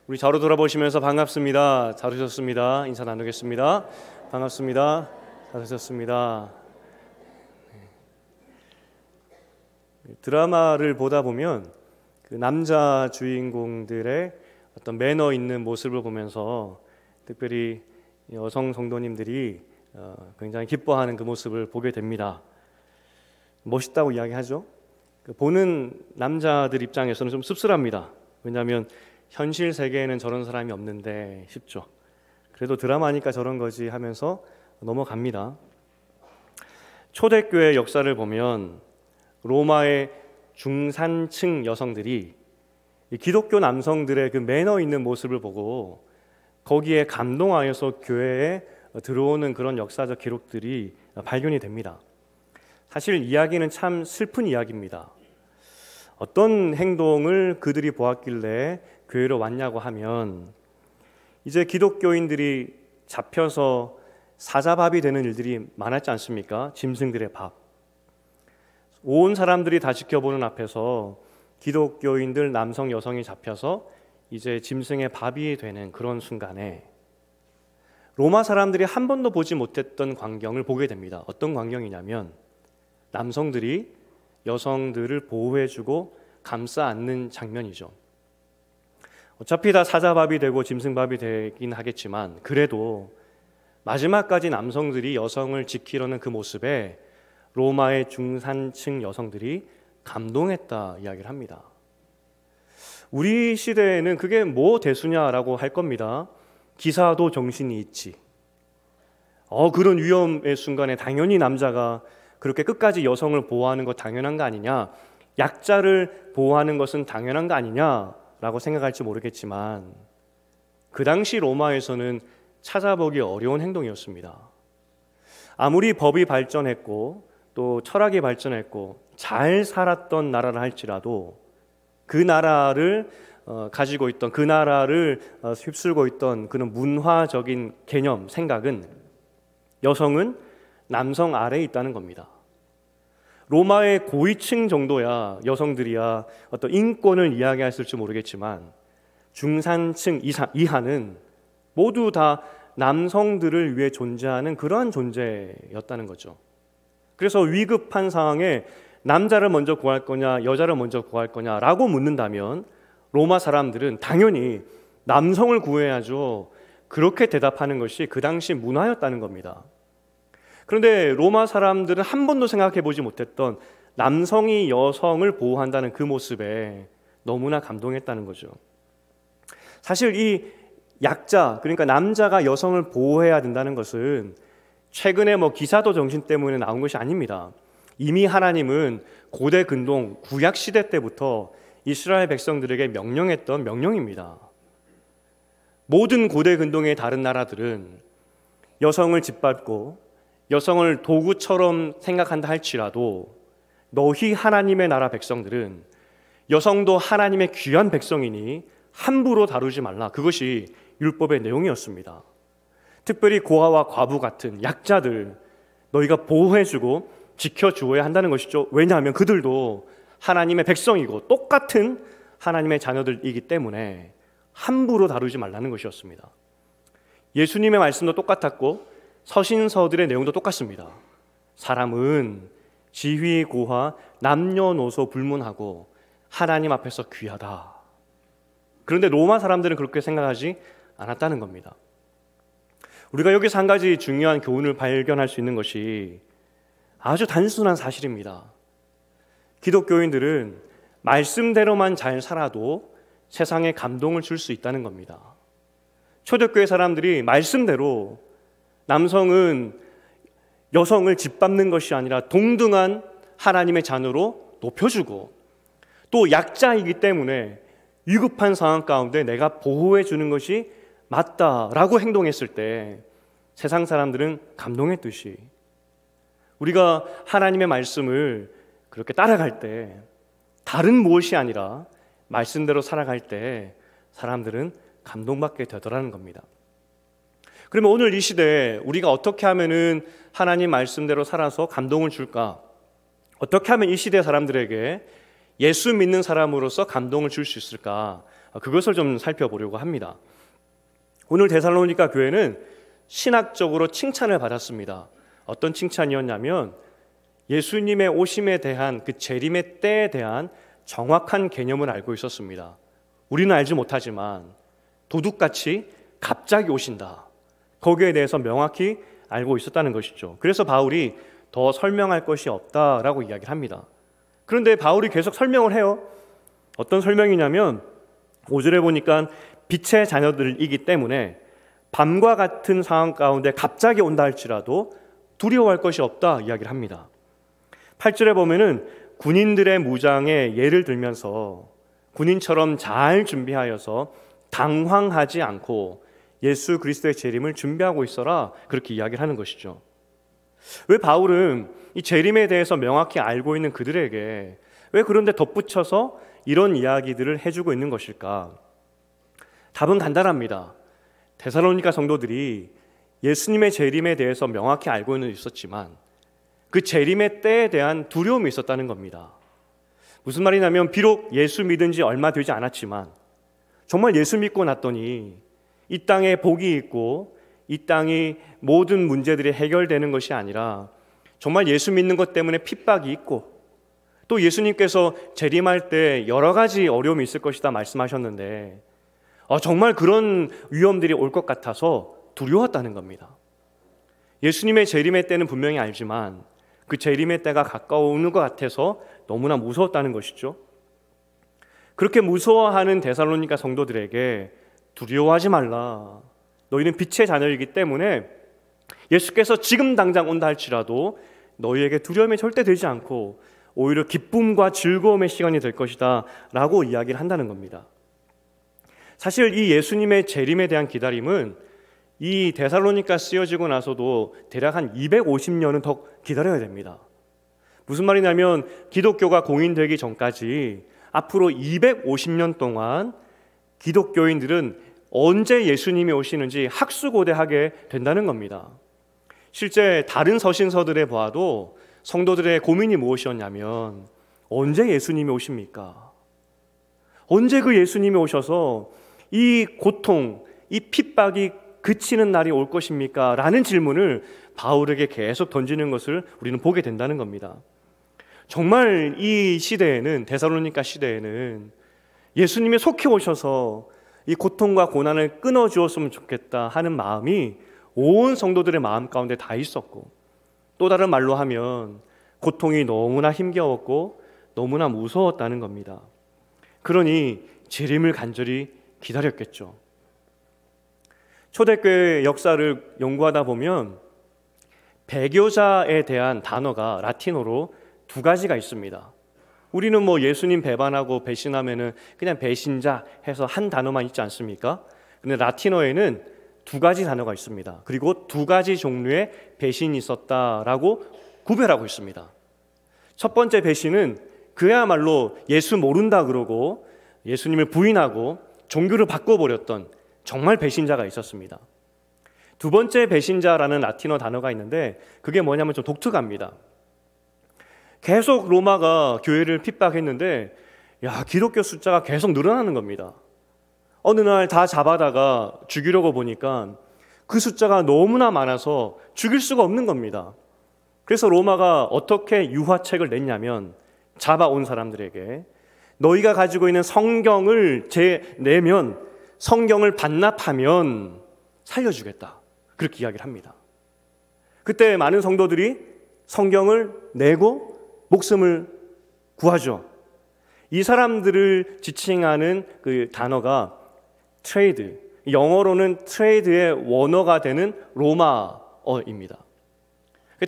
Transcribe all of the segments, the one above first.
우리 좌로 돌아보시면서 반갑습니다. 잘 오셨습니다. 인사 나누겠습니다. 반갑습니다. 잘 오셨습니다. 드라마를 보다 보면 그 남자 주인공들의 어떤 매너 있는 모습을 보면서 특별히 여성 성도님들이 굉장히 기뻐하는 그 모습을 보게 됩니다. 멋있다고 이야기하죠. 보는 남자들 입장에서는 좀 씁쓸합니다. 왜냐하면 현실 세계에는 저런 사람이 없는데 싶죠. 그래도 드라마니까 저런 거지 하면서 넘어갑니다. 초대교회 역사를 보면 로마의 중산층 여성들이 기독교 남성들의 그 매너 있는 모습을 보고 거기에 감동하여서 교회에 들어오는 그런 역사적 기록들이 발견이 됩니다. 사실 이야기는 참 슬픈 이야기입니다. 어떤 행동을 그들이 보았길래 교회로 왔냐고 하면 이제 기독교인들이 잡혀서 사자밥이 되는 일들이 많았지 않습니까? 짐승들의 밥. 온 사람들이 다 지켜보는 앞에서 기독교인들 남성 여성이 잡혀서 이제 짐승의 밥이 되는 그런 순간에 로마 사람들이 한 번도 보지 못했던 광경을 보게 됩니다. 어떤 광경이냐면 남성들이 여성들을 보호해주고 감싸 안는 장면이죠. 어차피 다 사자밥이 되고 짐승밥이 되긴 하겠지만 그래도 마지막까지 남성들이 여성을 지키려는 그 모습에 로마의 중산층 여성들이 감동했다 이야기를 합니다. 우리 시대에는 그게 뭐 대수냐라고 할 겁니다. 기사도 정신이 있지. 그런 위험의 순간에 당연히 남자가 그렇게 끝까지 여성을 보호하는 것 당연한 거 아니냐, 약자를 보호하는 것은 당연한 거 아니냐라고 생각할지 모르겠지만 그 당시 로마에서는 찾아보기 어려운 행동이었습니다. 아무리 법이 발전했고 또 철학이 발전했고 잘 살았던 나라라 할지라도 그 나라를 가지고 있던, 그 나라를 휩쓸고 있던 그런 문화적인 개념, 생각은 여성은 남성 아래에 있다는 겁니다. 로마의 고위층 정도야 여성들이야 어떤 인권을 이야기했을지 모르겠지만 중산층 이하는 모두 다 남성들을 위해 존재하는 그러한 존재였다는 거죠. 그래서 위급한 상황에 남자를 먼저 구할 거냐 여자를 먼저 구할 거냐라고 묻는다면 로마 사람들은 당연히 남성을 구해야죠. 그렇게 대답하는 것이 그 당시 문화였다는 겁니다. 그런데 로마 사람들은 한 번도 생각해 보지 못했던 남성이 여성을 보호한다는 그 모습에 너무나 감동했다는 거죠. 사실 이 약자, 그러니까 남자가 여성을 보호해야 된다는 것은 최근에 기사도 정신 때문에 나온 것이 아닙니다. 이미 하나님은 고대 근동 구약 시대 때부터 이스라엘 백성들에게 명령했던 명령입니다. 모든 고대 근동의 다른 나라들은 여성을 짓밟고 여성을 도구처럼 생각한다 할지라도 너희 하나님의 나라 백성들은 여성도 하나님의 귀한 백성이니 함부로 다루지 말라. 그것이 율법의 내용이었습니다. 특별히 고아와 과부 같은 약자들 너희가 보호해주고 지켜주어야 한다는 것이죠. 왜냐하면 그들도 하나님의 백성이고 똑같은 하나님의 자녀들이기 때문에 함부로 다루지 말라는 것이었습니다. 예수님의 말씀도 똑같았고 서신서들의 내용도 똑같습니다. 사람은 지위, 고하, 남녀노소 불문하고 하나님 앞에서 귀하다. 그런데 로마 사람들은 그렇게 생각하지 않았다는 겁니다. 우리가 여기서 한 가지 중요한 교훈을 발견할 수 있는 것이 아주 단순한 사실입니다. 기독교인들은 말씀대로만 잘 살아도 세상에 감동을 줄 수 있다는 겁니다. 초대교회 사람들이 말씀대로 남성은 여성을 짓밟는 것이 아니라 동등한 하나님의 자녀로 높여주고 또 약자이기 때문에 위급한 상황 가운데 내가 보호해 주는 것이 맞다라고 행동했을 때 세상 사람들은 감동했듯이 우리가 하나님의 말씀을 그렇게 따라갈 때 다른 무엇이 아니라 말씀대로 살아갈 때 사람들은 감동받게 되더라는 겁니다. 그러면 오늘 이 시대에 우리가 어떻게 하면은 하나님 말씀대로 살아서 감동을 줄까? 어떻게 하면 이 시대 사람들에게 예수 믿는 사람으로서 감동을 줄 수 있을까? 그것을 좀 살펴보려고 합니다. 오늘 데살로니가 교회는 신학적으로 칭찬을 받았습니다. 어떤 칭찬이었냐면 예수님의 오심에 대한 그 재림의 때에 대한 정확한 개념을 알고 있었습니다. 우리는 알지 못하지만 도둑같이 갑자기 오신다. 거기에 대해서 명확히 알고 있었다는 것이죠. 그래서 바울이 더 설명할 것이 없다라고 이야기를 합니다. 그런데 바울이 계속 설명을 해요. 어떤 설명이냐면 5절에 보니까 빛의 자녀들이기 때문에 밤과 같은 상황 가운데 갑자기 온다 할지라도 두려워할 것이 없다 이야기를 합니다. 8절에 보면은 군인들의 무장에 예를 들면서 군인처럼 잘 준비하여서 당황하지 않고 예수 그리스도의 재림을 준비하고 있어라 그렇게 이야기를 하는 것이죠. 왜 바울은 이 재림에 대해서 명확히 알고 있는 그들에게 왜 그런데 덧붙여서 이런 이야기들을 해주고 있는 것일까? 답은 간단합니다. 데살로니가 성도들이 예수님의 재림에 대해서 명확히 알고는 있었지만 그 재림의 때에 대한 두려움이 있었다는 겁니다. 무슨 말이냐면 비록 예수 믿은 지 얼마 되지 않았지만 정말 예수 믿고 났더니 이 땅에 복이 있고 이 땅이 모든 문제들이 해결되는 것이 아니라 정말 예수 믿는 것 때문에 핍박이 있고 또 예수님께서 재림할 때 여러 가지 어려움이 있을 것이다 말씀하셨는데 정말 그런 위험들이 올 것 같아서 두려웠다는 겁니다. 예수님의 재림의 때는 분명히 알지만 그 재림의 때가 가까워오는 것 같아서 너무나 무서웠다는 것이죠. 그렇게 무서워하는 데살로니가 성도들에게 두려워하지 말라. 너희는 빛의 자녀이기 때문에 예수께서 지금 당장 온다 할지라도 너희에게 두려움이 절대 되지 않고 오히려 기쁨과 즐거움의 시간이 될 것이다 라고 이야기를 한다는 겁니다. 사실 이 예수님의 재림에 대한 기다림은 이 데살로니가 쓰여지고 나서도 대략 한 250년은 더 기다려야 됩니다. 무슨 말이냐면 기독교가 공인되기 전까지 앞으로 250년 동안 기독교인들은 언제 예수님이 오시는지 학수고대하게 된다는 겁니다. 실제 다른 서신서들에 보아도 성도들의 고민이 무엇이었냐면 언제 예수님이 오십니까? 언제 그 예수님이 오셔서 이 고통, 이 핍박이 그치는 날이 올 것입니까? 라는 질문을 바울에게 계속 던지는 것을 우리는 보게 된다는 겁니다. 정말 이 시대에는 데살로니가 시대에는 예수님이 속히 오셔서 이 고통과 고난을 끊어주었으면 좋겠다 하는 마음이 온 성도들의 마음 가운데 다 있었고 또 다른 말로 하면 고통이 너무나 힘겨웠고 너무나 무서웠다는 겁니다. 그러니 재림을 간절히 기다렸겠죠. 초대교회 역사를 연구하다 보면 배교자에 대한 단어가 라틴어로 두 가지가 있습니다. 우리는 뭐 예수님 배반하고 배신하면은 그냥 배신자 해서 한 단어만 있지 않습니까? 근데 라틴어에는 두 가지 단어가 있습니다. 그리고 두 가지 종류의 배신이 있었다라고 구별하고 있습니다. 첫 번째 배신은 그야말로 예수 모른다 그러고 예수님을 부인하고 종교를 바꿔버렸던 정말 배신자가 있었습니다. 두 번째 배신자라는 라틴어 단어가 있는데 그게 뭐냐면 좀 독특합니다. 계속 로마가 교회를 핍박했는데 기독교 숫자가 계속 늘어나는 겁니다. 어느 날 다 잡아다가 죽이려고 보니까 그 숫자가 너무나 많아서 죽일 수가 없는 겁니다. 그래서 로마가 어떻게 유화책을 냈냐면 잡아온 사람들에게 너희가 가지고 있는 성경을 내면 성경을 반납하면 살려주겠다 그렇게 이야기를 합니다. 그때 많은 성도들이 성경을 내고 목숨을 구하죠. 이 사람들을 지칭하는 그 단어가 트레이드, 영어로는 트레이드의 원어가 되는 로마어입니다.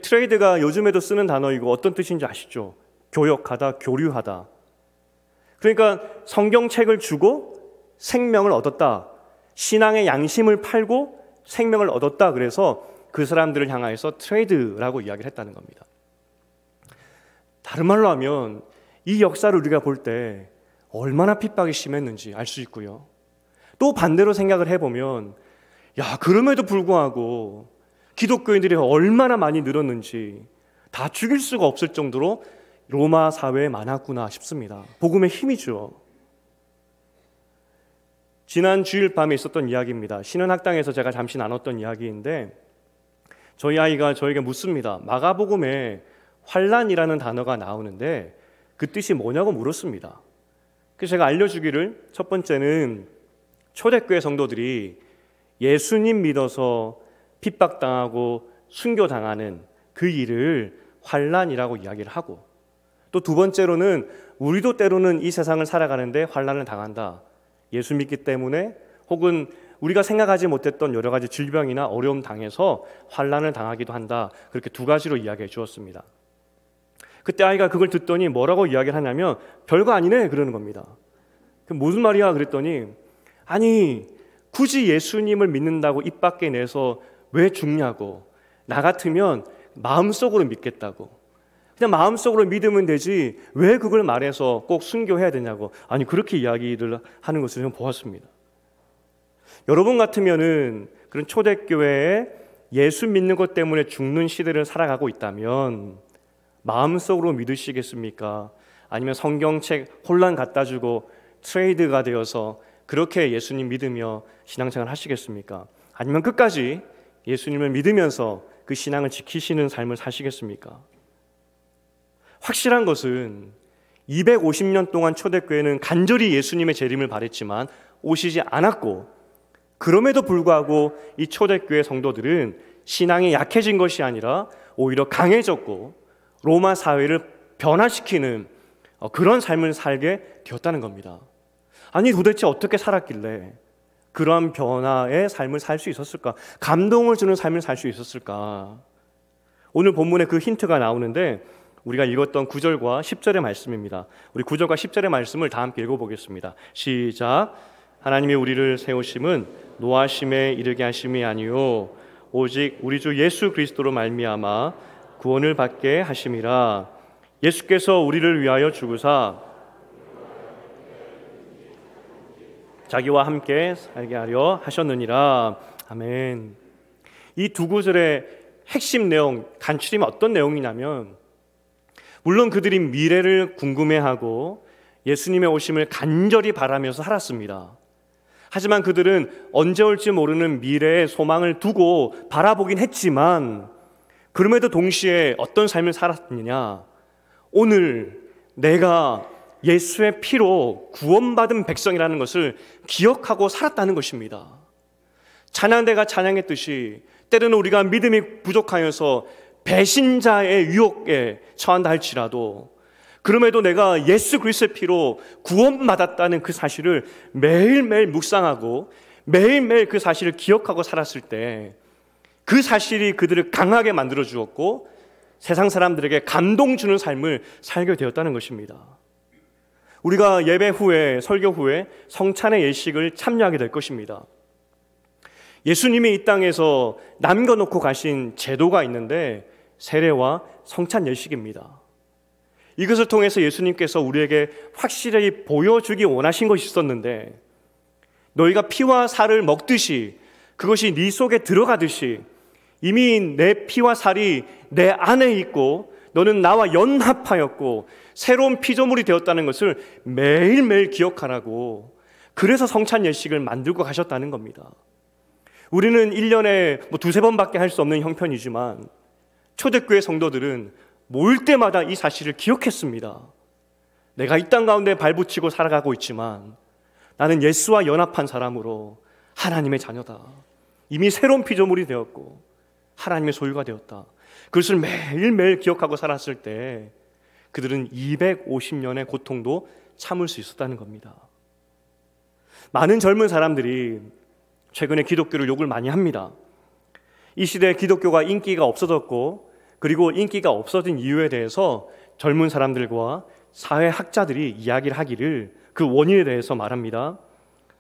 트레이드가 요즘에도 쓰는 단어이고 어떤 뜻인지 아시죠? 교역하다, 교류하다. 그러니까 성경책을 주고 생명을 얻었다. 신앙의 양심을 팔고 생명을 얻었다. 그래서 그 사람들을 향하여서 트레이드라고 이야기를 했다는 겁니다. 다른 말로 하면 이 역사를 우리가 볼 때 얼마나 핍박이 심했는지 알 수 있고요. 또 반대로 생각을 해보면 그럼에도 불구하고 기독교인들이 얼마나 많이 늘었는지 다 죽일 수가 없을 정도로 로마 사회에 많았구나 싶습니다. 복음의 힘이죠. 지난 주일 밤에 있었던 이야기입니다. 신은학당에서 제가 잠시 나눴던 이야기인데 저희 아이가 저에게 묻습니다. 마가복음에 환난이라는 단어가 나오는데 그 뜻이 뭐냐고 물었습니다. 그래서 제가 알려주기를, 첫 번째는 초대교회 성도들이 예수님 믿어서 핍박당하고 순교당하는 그 일을 환난이라고 이야기를 하고, 또 두 번째로는 우리도 때로는 이 세상을 살아가는데 환난을 당한다. 예수 믿기 때문에 혹은 우리가 생각하지 못했던 여러 가지 질병이나 어려움 당해서 환난을 당하기도 한다. 그렇게 두 가지로 이야기해 주었습니다. 그때 아이가 그걸 듣더니 뭐라고 이야기를 하냐면 별거 아니네 그러는 겁니다. 그 무슨 말이야 그랬더니, 아니 굳이 예수님을 믿는다고 입 밖에 내서 왜 죽냐고, 나 같으면 마음속으로 믿겠다고, 그냥 마음속으로 믿으면 되지 왜 그걸 말해서 꼭 순교해야 되냐고, 아니 그렇게 이야기를 하는 것을 좀 보았습니다. 여러분 같으면은 그런 초대교회에 예수 믿는 것 때문에 죽는 시대를 살아가고 있다면 마음속으로 믿으시겠습니까? 아니면 성경책 혼란 갖다 주고 트레이드가 되어서 그렇게 예수님 믿으며 신앙생활 하시겠습니까? 아니면 끝까지 예수님을 믿으면서 그 신앙을 지키시는 삶을 사시겠습니까? 확실한 것은 250년 동안 초대교회는 간절히 예수님의 재림을 바랬지만 오시지 않았고, 그럼에도 불구하고 이 초대교회 성도들은 신앙이 약해진 것이 아니라 오히려 강해졌고 로마 사회를 변화시키는 그런 삶을 살게 되었다는 겁니다. 아니 도대체 어떻게 살았길래 그러한 변화의 삶을 살 수 있었을까? 감동을 주는 삶을 살 수 있었을까? 오늘 본문에 그 힌트가 나오는데 우리가 읽었던 9절과 10절의 말씀입니다. 우리 9절과 10절의 말씀을 다 함께 읽어보겠습니다. 시작. 하나님이 우리를 세우심은 노하심에 이르게 하심이 아니요 오직 우리 주 예수 그리스도로 말미암아 구원을 받게 하심이라. 예수께서 우리를 위하여 죽으사 자기와 함께 살게 하려 하셨느니라. 아멘. 이 두 구절의 핵심 내용, 간추림이 어떤 내용이냐면, 물론 그들이 미래를 궁금해하고 예수님의 오심을 간절히 바라면서 살았습니다. 하지만 그들은 언제 올지 모르는 미래의 소망을 두고 바라보긴 했지만, 그럼에도 동시에 어떤 삶을 살았느냐, 오늘 내가 예수의 피로 구원받은 백성이라는 것을 기억하고 살았다는 것입니다. 찬양대가 찬양했듯이 때로는 우리가 믿음이 부족하여서 배신자의 유혹에 처한다 할지라도, 그럼에도 내가 예수 그리스도의 피로 구원받았다는 그 사실을 매일매일 묵상하고 매일매일 그 사실을 기억하고 살았을 때 그 사실이 그들을 강하게 만들어 주었고 세상 사람들에게 감동 주는 삶을 살게 되었다는 것입니다. 우리가 예배 후에, 설교 후에 성찬의 예식을 참여하게 될 것입니다. 예수님이 이 땅에서 남겨놓고 가신 제도가 있는데 세례와 성찬 예식입니다. 이것을 통해서 예수님께서 우리에게 확실히 보여주기 원하신 것이 있었는데, 너희가 피와 살을 먹듯이 그것이 네 속에 들어가듯이 이미 내 피와 살이 내 안에 있고 너는 나와 연합하였고 새로운 피조물이 되었다는 것을 매일매일 기억하라고, 그래서 성찬 예식을 만들고 가셨다는 겁니다. 우리는 1년에 두세 번밖에 할 수 없는 형편이지만 초대교회 성도들은 모일 때마다 이 사실을 기억했습니다. 내가 이 땅 가운데 발붙이고 살아가고 있지만 나는 예수와 연합한 사람으로 하나님의 자녀다. 이미 새로운 피조물이 되었고 하나님의 소유가 되었다. 그것을 매일매일 기억하고 살았을 때 그들은 250년의 고통도 참을 수 있었다는 겁니다. 많은 젊은 사람들이 최근에 기독교를 욕을 많이 합니다. 이 시대에 기독교가 인기가 없어졌고, 그리고 인기가 없어진 이유에 대해서 젊은 사람들과 사회학자들이 이야기를 하기를 그 원인에 대해서 말합니다.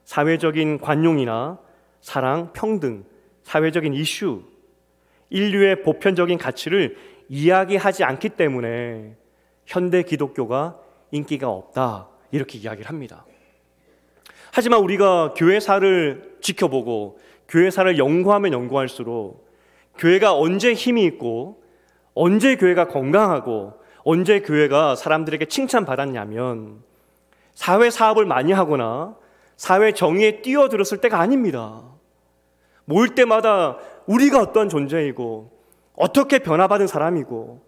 사회적인 관용이나 사랑, 평등, 사회적인 이슈, 인류의 보편적인 가치를 이야기하지 않기 때문에 현대 기독교가 인기가 없다, 이렇게 이야기를 합니다. 하지만 우리가 교회사를 지켜보고 교회사를 연구하면 연구할수록 교회가 언제 힘이 있고 언제 교회가 건강하고 언제 교회가 사람들에게 칭찬받았냐면, 사회 사업을 많이 하거나 사회 정의에 뛰어들었을 때가 아닙니다. 모일 때마다 우리가 어떠한 존재이고 어떻게 변화받은 사람이고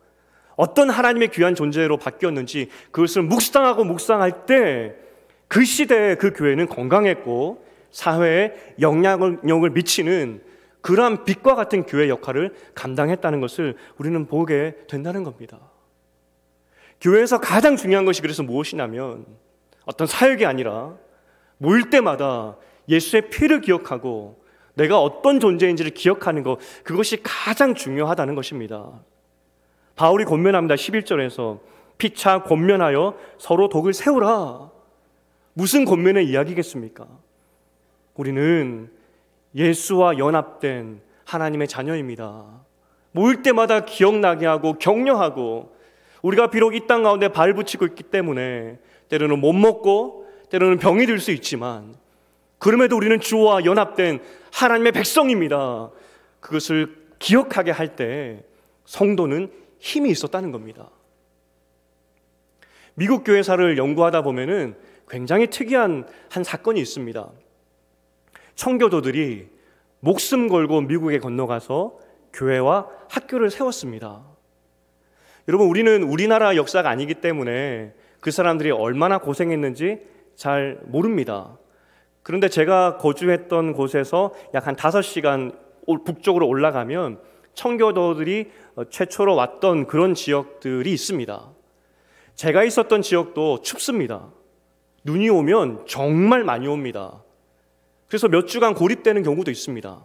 어떤 하나님의 귀한 존재로 바뀌었는지 그것을 묵상할 때 그 시대에 그 교회는 건강했고 사회에 영향력을 미치는 그러한 빛과 같은 교회 역할을 감당했다는 것을 우리는 보게 된다는 겁니다. 교회에서 가장 중요한 것이 그래서 무엇이냐면 어떤 사역이 아니라 모일 때마다 예수의 피를 기억하고 내가 어떤 존재인지를 기억하는 것, 그것이 가장 중요하다는 것입니다. 바울이 권면합니다. 11절에서 피차 권면하여 서로 독을 세우라. 무슨 권면의 이야기겠습니까? 우리는 예수와 연합된 하나님의 자녀입니다. 모일 때마다 기억나게 하고 격려하고, 우리가 비록 이 땅 가운데 발 붙이고 있기 때문에 때로는 못 먹고 때로는 병이 들 수 있지만 그럼에도 우리는 주와 연합된 하나님의 백성입니다. 그것을 기억하게 할 때 성도는 힘이 있었다는 겁니다. 미국 교회사를 연구하다 보면은 굉장히 특이한 한 사건이 있습니다. 청교도들이 목숨 걸고 미국에 건너가서 교회와 학교를 세웠습니다. 여러분, 우리는 우리나라 역사가 아니기 때문에 그 사람들이 얼마나 고생했는지 잘 모릅니다. 그런데 제가 거주했던 곳에서 약 한 5시간 북쪽으로 올라가면 청교도들이 최초로 왔던 그런 지역들이 있습니다. 제가 있었던 지역도 춥습니다. 눈이 오면 정말 많이 옵니다. 그래서 몇 주간 고립되는 경우도 있습니다.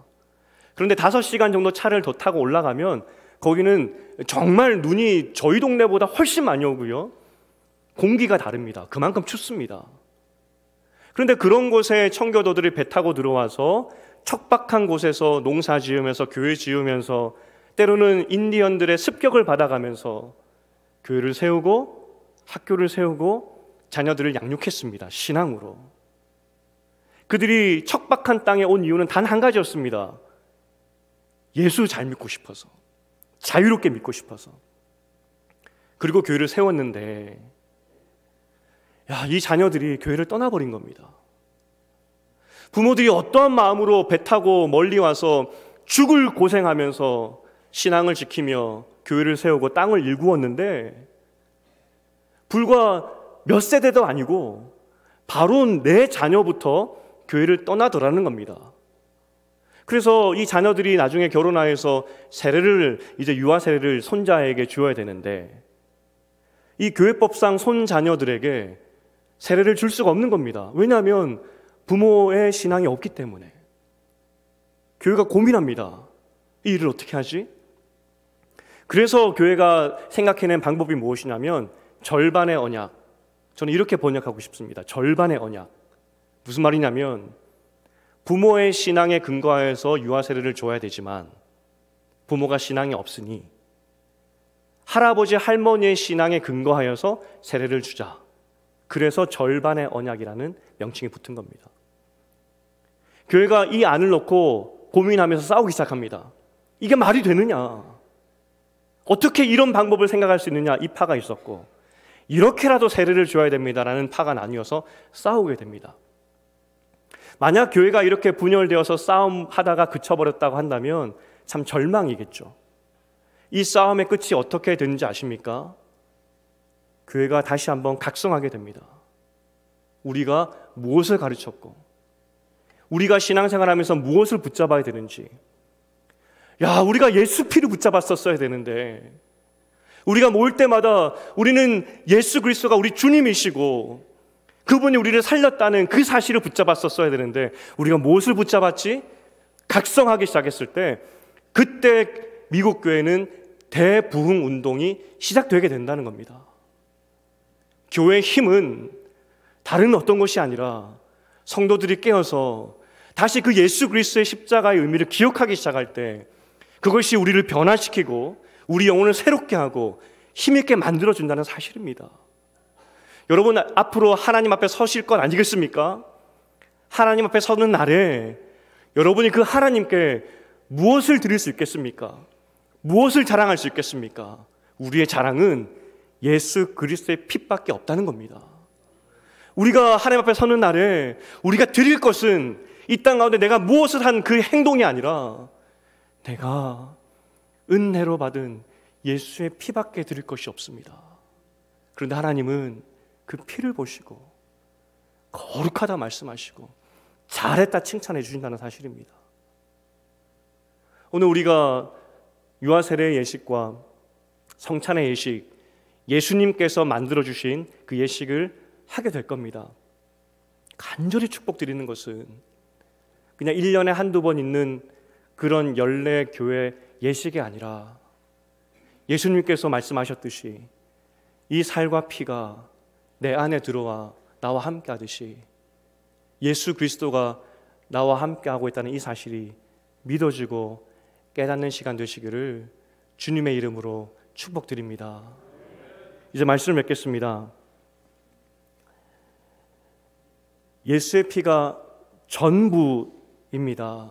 그런데 5시간 정도 차를 더 타고 올라가면 거기는 정말 눈이 저희 동네보다 훨씬 많이 오고요. 공기가 다릅니다. 그만큼 춥습니다. 그런데 그런 곳에 청교도들이 배 타고 들어와서 척박한 곳에서 농사 지으면서 교회 지으면서 때로는 인디언들의 습격을 받아가면서 교회를 세우고 학교를 세우고 자녀들을 양육했습니다. 신앙으로. 그들이 척박한 땅에 온 이유는 단 한 가지였습니다. 예수 잘 믿고 싶어서, 자유롭게 믿고 싶어서. 그리고 교회를 세웠는데 이 자녀들이 교회를 떠나버린 겁니다. 부모들이 어떠한 마음으로 배 타고 멀리 와서 죽을 고생하면서 신앙을 지키며 교회를 세우고 땅을 일구었는데 불과 몇 세대도 아니고 바로 내 자녀부터 교회를 떠나더라는 겁니다. 그래서 이 자녀들이 나중에 결혼하여서 세례를, 이제 유아 세례를 손자에게 주어야 되는데 이 교회법상 손자녀들에게 세례를 줄 수가 없는 겁니다. 왜냐하면 부모의 신앙이 없기 때문에. 교회가 고민합니다. 이 일을 어떻게 하지? 그래서 교회가 생각해낸 방법이 무엇이냐면 절반의 언약. 저는 이렇게 번역하고 싶습니다. 절반의 언약. 무슨 말이냐면 부모의 신앙에 근거하여서 유아 세례를 줘야 되지만 부모가 신앙이 없으니 할아버지 할머니의 신앙에 근거하여서 세례를 주자. 그래서 절반의 언약이라는 명칭이 붙은 겁니다. 교회가 이 안을 놓고 고민하면서 싸우기 시작합니다. 이게 말이 되느냐? 어떻게 이런 방법을 생각할 수 있느냐? 이 파가 있었고, 이렇게라도 세례를 줘야 됩니다라는 파가 나뉘어서 싸우게 됩니다. 만약 교회가 이렇게 분열되어서 싸움하다가 그쳐버렸다고 한다면 참 절망이겠죠. 이 싸움의 끝이 어떻게 되는지 아십니까? 교회가 다시 한번 각성하게 됩니다. 우리가 무엇을 가르쳤고 우리가 신앙생활하면서 무엇을 붙잡아야 되는지, 우리가 예수 피를 붙잡았었어야 되는데, 우리가 모일 때마다 우리는 예수 그리스도가 우리 주님이시고 그분이 우리를 살렸다는 그 사실을 붙잡았었어야 되는데 우리가 무엇을 붙잡았지? 각성하기 시작했을 때 그때 미국 교회는 대부흥 운동이 시작되게 된다는 겁니다. 교회의 힘은 다른 어떤 것이 아니라 성도들이 깨어서 다시 그 예수 그리스도의 십자가의 의미를 기억하기 시작할 때 그것이 우리를 변화시키고 우리 영혼을 새롭게 하고 힘있게 만들어준다는 사실입니다. 여러분, 앞으로 하나님 앞에 서실 것 아니겠습니까? 하나님 앞에 서는 날에 여러분이 그 하나님께 무엇을 드릴 수 있겠습니까? 무엇을 자랑할 수 있겠습니까? 우리의 자랑은 예수 그리스도의 피밖에 없다는 겁니다. 우리가 하나님 앞에 서는 날에 우리가 드릴 것은 이 땅 가운데 내가 무엇을 한 그 행동이 아니라 내가 은혜로 받은 예수의 피밖에 드릴 것이 없습니다. 그런데 하나님은 그 피를 보시고 거룩하다 말씀하시고 잘했다 칭찬해 주신다는 사실입니다. 오늘 우리가 유아세례의 예식과 성찬의 예식, 예수님께서 만들어주신 그 예식을 하게 될 겁니다. 간절히 축복드리는 것은 그냥 1년에 한두 번 있는 그런 연례 교회 예식이 아니라 예수님께서 말씀하셨듯이 이 살과 피가 내 안에 들어와 나와 함께 하듯이 예수 그리스도가 나와 함께 하고 있다는 이 사실이 믿어지고 깨닫는 시간 되시기를 주님의 이름으로 축복드립니다. 이제 말씀을 맺겠습니다. 예수의 피가 전부입니다.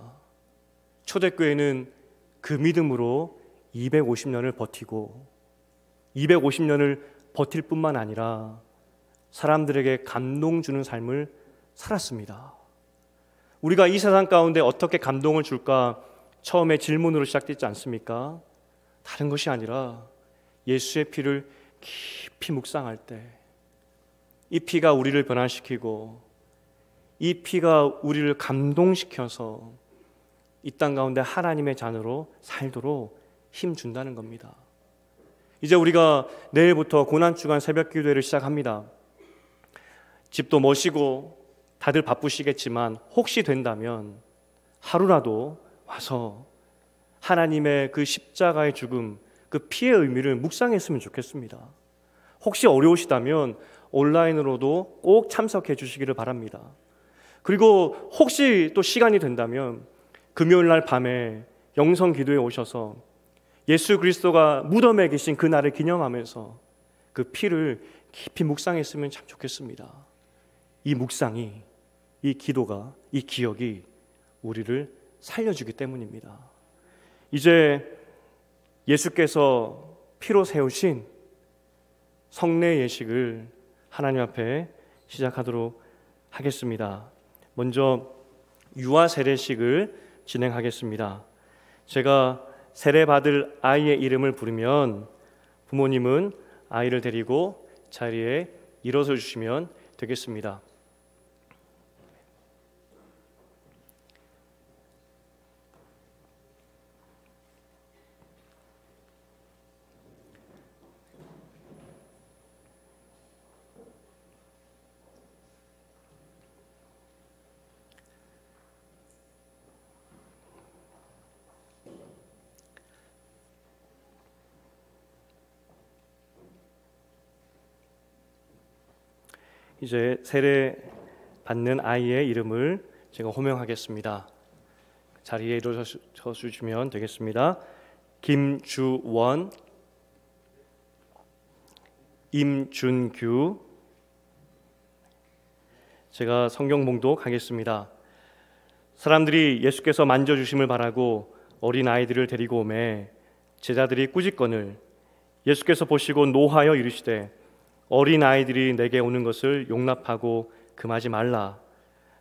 초대교회는 그 믿음으로 250년을 버티고 250년을 버틸 뿐만 아니라 사람들에게 감동 주는 삶을 살았습니다. 우리가 이 세상 가운데 어떻게 감동을 줄까 처음에 질문으로 시작됐지 않습니까? 다른 것이 아니라 예수의 피를 깊이 묵상할 때 이 피가 우리를 변화시키고 이 피가 우리를 감동시켜서 이 땅 가운데 하나님의 자녀로 살도록 힘준다는 겁니다. 이제 우리가 내일부터 고난주간 새벽기도회를 시작합니다. 집도 멋이고 다들 바쁘시겠지만 혹시 된다면 하루라도 와서 하나님의 그 십자가의 죽음, 그 피의 의미를 묵상했으면 좋겠습니다. 혹시 어려우시다면 온라인으로도 꼭 참석해 주시기를 바랍니다. 그리고 혹시 또 시간이 된다면 금요일 날 밤에 영성 기도에 오셔서 예수 그리스도가 무덤에 계신 그날을 기념하면서 그 피를 깊이 묵상했으면 참 좋겠습니다. 이 묵상이, 이 기도가, 이 기억이 우리를 살려주기 때문입니다. 이제 예수께서 피로 세우신 성례 예식을 하나님 앞에 시작하도록 하겠습니다. 먼저 유아 세례식을 진행하겠습니다. 제가 세례받을 아이의 이름을 부르면 부모님은 아이를 데리고 자리에 일어서 주시면 되겠습니다. 이제 세례 받는 아이의 이름을 제가 호명하겠습니다. 자리에 일어서 주시면 되겠습니다. 김주원, 임준규. 제가 성경 봉독하겠습니다. 사람들이 예수께서 만져주심을 바라고 어린 아이들을 데리고 오매 제자들이 꾸짖거늘 예수께서 보시고 노하여 이르시되 어린 아이들이 내게 오는 것을 용납하고 금하지 말라.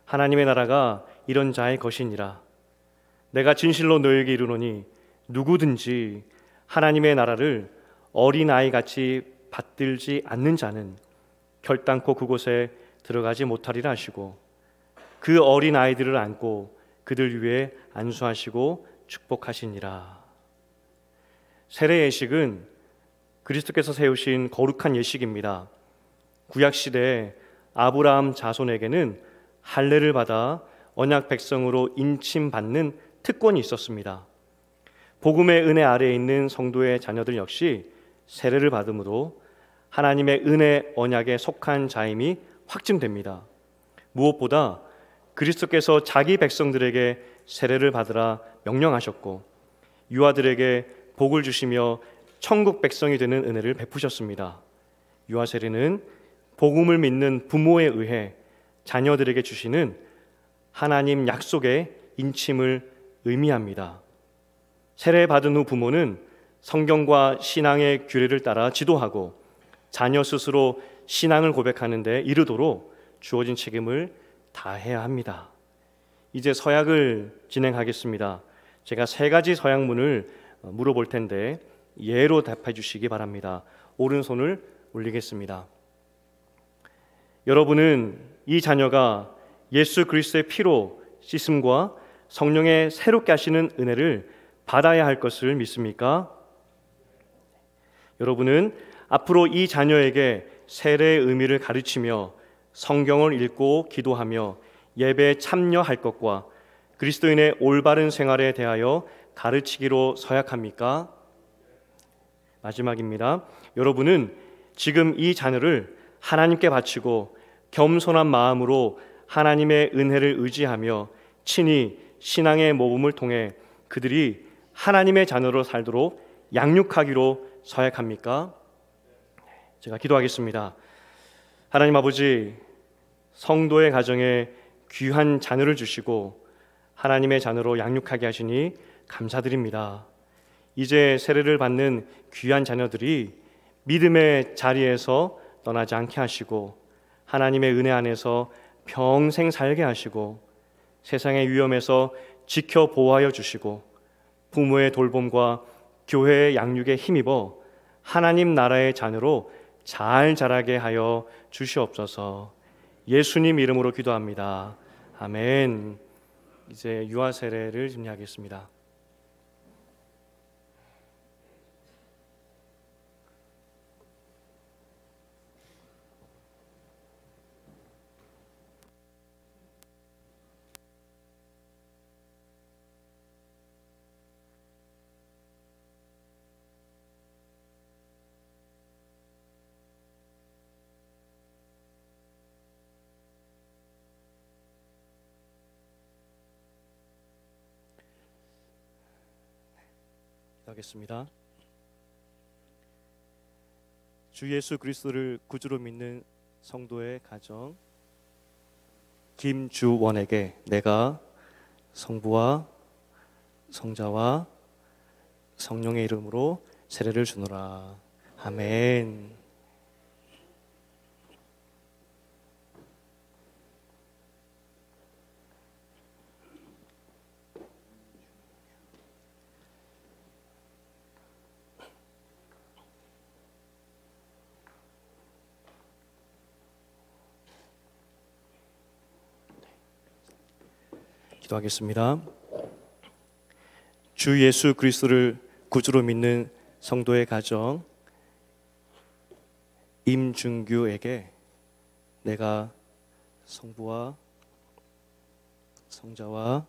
하나님의 나라가 이런 자의 것이니라. 내가 진실로 너에게 이르노니 누구든지 하나님의 나라를 어린 아이같이 받들지 않는 자는 결단코 그곳에 들어가지 못하리라 하시고 그 어린 아이들을 안고 그들 위에 안수하시고 축복하시니라. 세례 예식은 그리스도께서 세우신 거룩한 예식입니다. 구약시대에 아브라함 자손에게는 할례를 받아 언약 백성으로 인침받는 특권이 있었습니다. 복음의 은혜 아래에 있는 성도의 자녀들 역시 세례를 받음으로 하나님의 은혜 언약에 속한 자임이 확증됩니다. 무엇보다 그리스도께서 자기 백성들에게 세례를 받으라 명령하셨고 유아들에게 복을 주시며 천국 백성이 되는 은혜를 베푸셨습니다. 유아 세례는 복음을 믿는 부모에 의해 자녀들에게 주시는 하나님 약속의 인침을 의미합니다. 세례 받은 후 부모는 성경과 신앙의 규례를 따라 지도하고 자녀 스스로 신앙을 고백하는 데 이르도록 주어진 책임을 다해야 합니다. 이제 서약을 진행하겠습니다. 제가 3가지 서약문을 물어볼 텐데 예로 답해 주시기 바랍니다. 오른손을 올리겠습니다. 여러분은 이 자녀가 예수 그리스도의 피로 씻음과 성령의 새롭게 하시는 은혜를 받아야 할 것을 믿습니까? 여러분은 앞으로 이 자녀에게 세례의 의미를 가르치며 성경을 읽고 기도하며 예배에 참여할 것과 그리스도인의 올바른 생활에 대하여 가르치기로 서약합니까? 마지막입니다. 여러분은 지금 이 자녀를 하나님께 바치고 겸손한 마음으로 하나님의 은혜를 의지하며 친히 신앙의 모범을 통해 그들이 하나님의 자녀로 살도록 양육하기로 서약합니까? 제가 기도하겠습니다. 하나님 아버지, 성도의 가정에 귀한 자녀를 주시고 하나님의 자녀로 양육하게 하시니 감사드립니다. 이제 세례를 받는 귀한 자녀들이 믿음의 자리에서 떠나지 않게 하시고 하나님의 은혜 안에서 평생 살게 하시고 세상의 위험에서 지켜 보호하여 주시고 부모의 돌봄과 교회의 양육에 힘입어 하나님 나라의 자녀로 잘 자라게 하여 주시옵소서. 예수님 이름으로 기도합니다. 아멘. 이제 유아 세례를 진행하겠습니다. 하겠습니다. 주 예수 그리스도를 구주로 믿는 성도의 가정 김주원에게 내가 성부와 성자와 성령의 이름으로 세례를 주노라. 아멘. 기도하겠습니다. 주 예수 그리스도를 구주로 믿는 성도의 가정 임준규에게 내가 성부와 성자와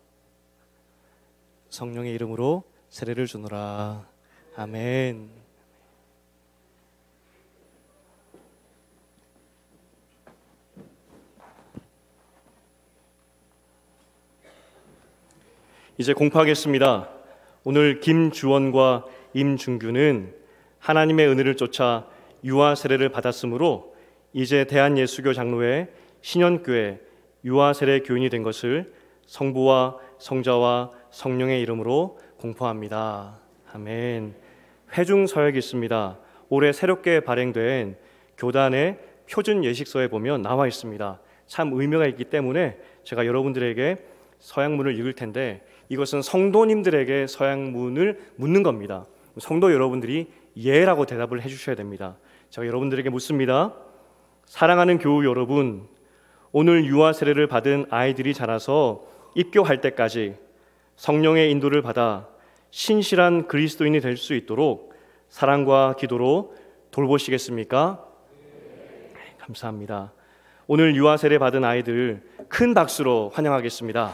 성령의 이름으로 세례를 주노라. 아멘. 이제 공포하겠습니다. 오늘 김주원과 임준규는 하나님의 은혜를 쫓아 유아 세례를 받았으므로 이제 대한예수교 장로회 신현교회 유아 세례 교인이 된 것을 성부와 성자와 성령의 이름으로 공포합니다. 아멘. 회중 서약이 있습니다. 올해 새롭게 발행된 교단의 표준 예식서에 보면 나와 있습니다. 참 의미가 있기 때문에 제가 여러분들에게 서약문을 읽을 텐데 이것은 성도님들에게 서약문을 묻는 겁니다. 성도 여러분들이 예라고 대답을 해주셔야 됩니다. 제가 여러분들에게 묻습니다. 사랑하는 교우 여러분, 오늘 유아 세례를 받은 아이들이 자라서 입교할 때까지 성령의 인도를 받아 신실한 그리스도인이 될 수 있도록 사랑과 기도로 돌보시겠습니까? 네, 감사합니다. 오늘 유아 세례 받은 아이들 큰 박수로 환영하겠습니다.